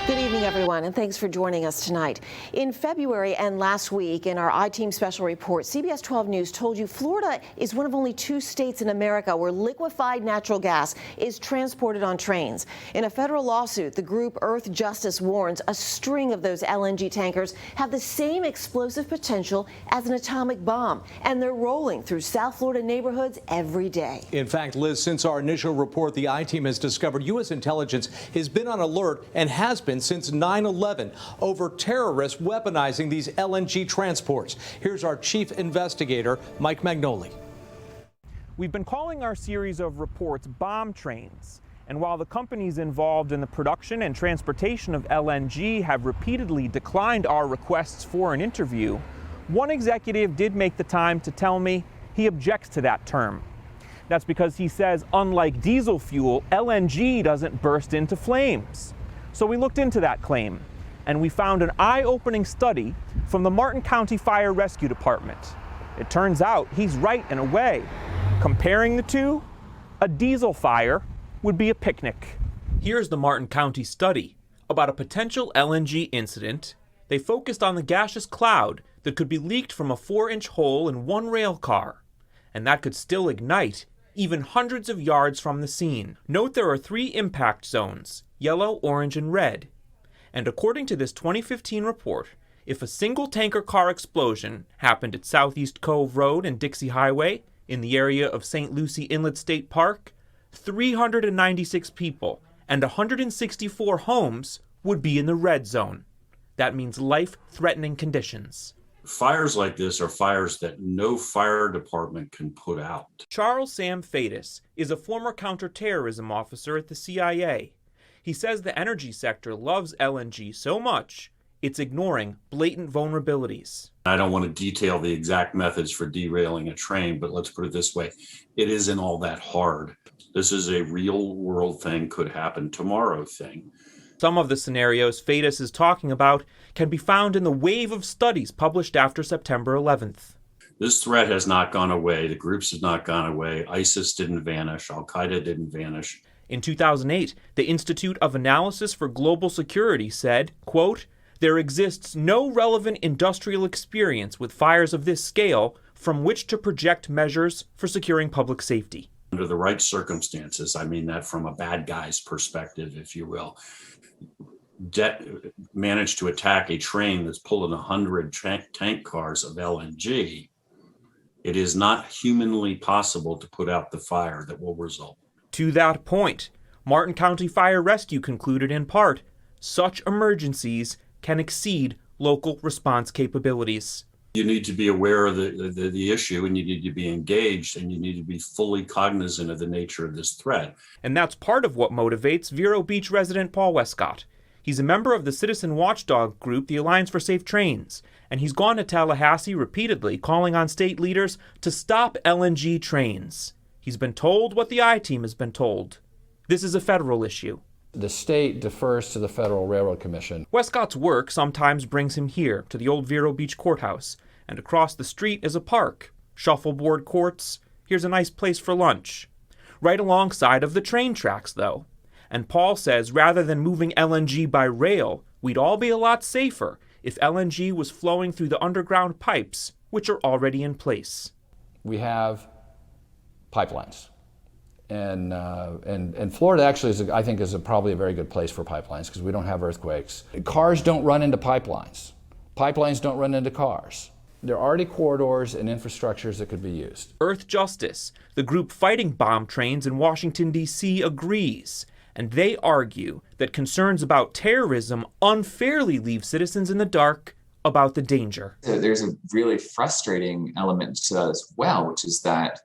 Good evening, everyone, and thanks for joining us tonight. In February and last week, in our I-Team special report, CBS12 News told you Florida is one of only 2 states in America where liquefied natural gas is transported on trains. In a federal lawsuit, the group Earth Justice warns a string of those LNG tankers have the same explosive potential as an atomic bomb, and they're rolling through South Florida neighborhoods every day. In fact, Liz, since our initial report, the I-Team has discovered U.S. intelligence has been on alert and has been since 9/11 over terrorists weaponizing these LNG transports. Here's our chief investigator, Mike Magnoli. We've been calling our series of reports bomb trains. And while the companies involved in the production and transportation of LNG have repeatedly declined our requests for an interview, one executive did make the time to tell me he objects to that term. That's because he says, unlike diesel fuel, LNG doesn't burst into flames. So we looked into that claim, and we found an eye-opening study from the Martin County Fire Rescue Department. It turns out he's right in a way. Comparing the two, a diesel fire would be a picnic. Here's the Martin County study about a potential LNG incident. They focused on the gaseous cloud that could be leaked from a 4-inch hole in one rail car, and that could still ignite even hundreds of yards from the scene. Note there are 3 impact zones: yellow, orange, and red. And according to this 2015 report, if a single tanker car explosion happened at Southeast Cove Road and Dixie Highway in the area of St. Lucie Inlet State Park, 396 people and 164 homes would be in the red zone. That means life-threatening conditions. Fires like this are fires that no fire department can put out. Charles Sam Fadis is a former counterterrorism officer at the CIA. He says the energy sector loves LNG so much, it's ignoring blatant vulnerabilities. I don't want to detail the exact methods for derailing a train, but let's put it this way. It isn't all that hard. This is a real world thing, could happen tomorrow thing. Some of the scenarios Fadis is talking about can be found in the wave of studies published after September 11th. This threat has not gone away. The groups have not gone away. ISIS didn't vanish. Al-Qaeda didn't vanish. In 2008, the Institute of Analysis for Global Security said, quote, "There exists no relevant industrial experience with fires of this scale from which to project measures for securing public safety." Under the right circumstances, I mean that from a bad guy's perspective, if you will, managed to attack a train that's pulling 100 tank cars of LNG, it is not humanly possible to put out the fire that will result. To that point, Martin County Fire Rescue concluded in part, such emergencies can exceed local response capabilities. You need to be aware of the issue, and you need to be engaged, and you need to be fully cognizant of the nature of this threat. And that's part of what motivates Vero Beach resident Paul Westcott. He's a member of the citizen watchdog group, the Alliance for Safe Trains, and he's gone to Tallahassee repeatedly calling on state leaders to stop LNG trains. He's been told what the I-Team has been told. This is a federal issue. The state defers to the Federal Railroad Commission. Westcott's work sometimes brings him here to the old Vero Beach courthouse, and across the street is a park, shuffleboard courts. Here's a nice place for lunch. Right alongside of the train tracks, though. And Paul says rather than moving LNG by rail, we'd all be a lot safer if LNG was flowing through the underground pipes, which are already in place. We have pipelines. And Florida actually, I think, is probably a very good place for pipelines because we don't have earthquakes. Cars don't run into pipelines. Pipelines don't run into cars. There are already corridors and infrastructures that could be used. Earth Justice, the group fighting bomb trains in Washington, D.C., agrees. And they argue that concerns about terrorism unfairly leave citizens in the dark about the danger. There's a really frustrating element to that as well, which is that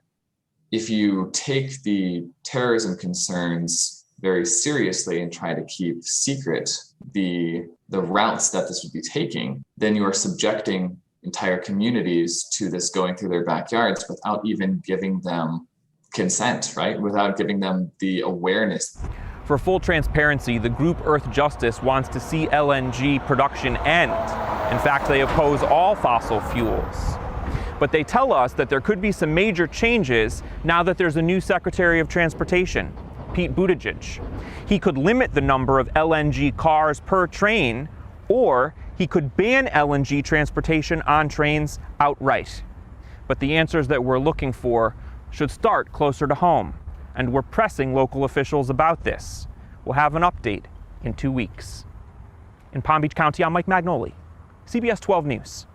if you take the terrorism concerns very seriously and try to keep secret the routes that this would be taking, then you are subjecting entire communities to this going through their backyards without even giving them consent, right? Without giving them the awareness. For full transparency, the group Earth Justice wants to see LNG production end. In fact, they oppose all fossil fuels. But they tell us that there could be some major changes now that there's a new Secretary of Transportation. Pete Buttigieg. He could limit the number of LNG cars per train, or he could ban LNG transportation on trains outright. But the answers that we're looking for should start closer to home, and we're pressing local officials about this. We'll have an update in 2 weeks. In Palm Beach County, I'm Mike Magnoli, CBS 12 News.